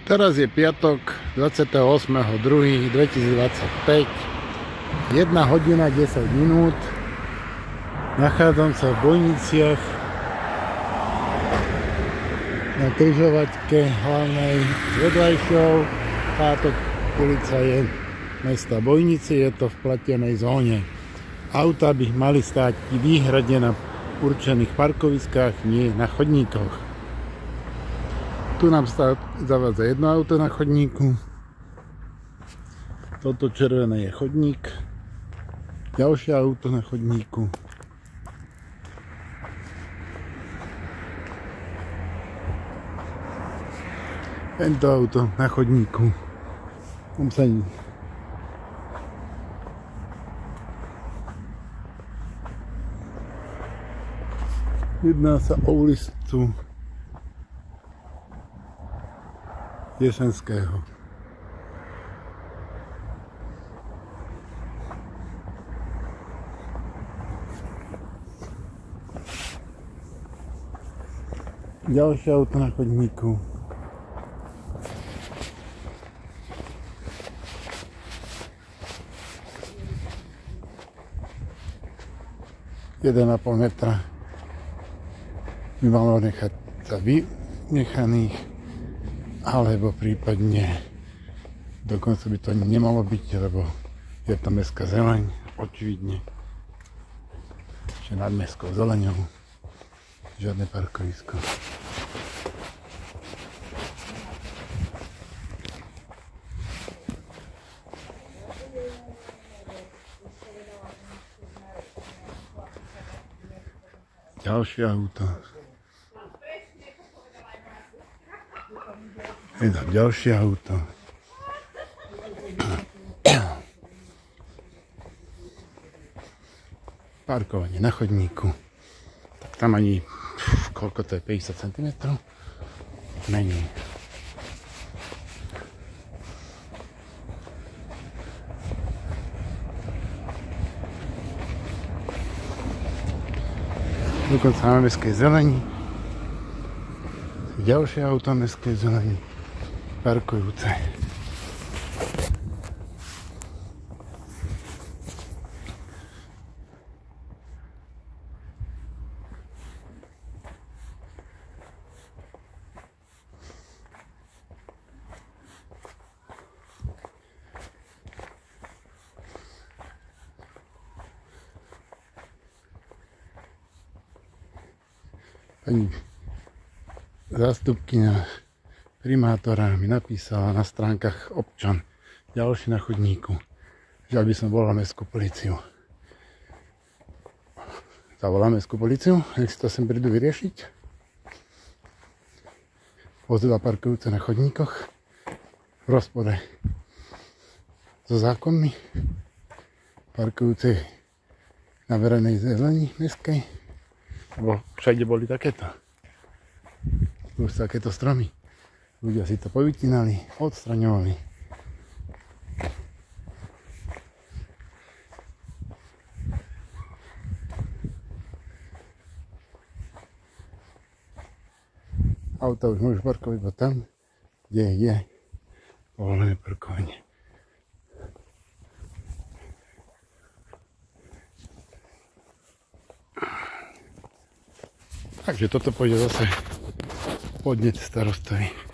Teraz je piatok 28.2.2025, 1 hodina 10 minút. Nachádzam sa v Bojniciach na križovatke hlavnej s vedľajšou. Táto ulica je mesta Bojnice, je to v platenej zóne. Auta by mali stáť výhradne na určených parkoviskách, nie na chodníkoch. Tu nám zavádza jedno auto na chodníku. Toto červené je chodník. Ďalšie auto na chodníku. Tento auto na chodníku. Jedná sa o ulicu Jesenského. Ďalšie auto na chodníku. Jeden a pol metra by malo nechať sa vynechaných, alebo prípadne dokonca by to nemalo byť, lebo je to mestská zeleň, očividne, že nad mestskou zeleňou žiadne parkovisko. Ďalšie auto. Je tam ďalšie auto. Parkovanie na chodníku. Tak tam ani, koľko to je, 50 cm? Menej. Dokonca na mestskej zeleni. Ďalšie auto na mestskej zeleni. Parkujúce. Pani zástupkyňa primátora mi napísala na stránkach občan, ďalší na chodníku, že aby som volal mestskú políciu. Zavolám mestskú políciu, nech si to sem prídu vyriešiť. Vozidlá parkujúce na chodníkoch v rozpore so zákonmi, parkujúce na verejnej zeleni mestskej, lebo všade boli takéto. Už takéto stromy. Ľudia si to povytínali, odstraňovali. Auta už môžu parkovať iba tam, kde je povolené parkovanie. Takže toto pôjde zase podneť starostovi.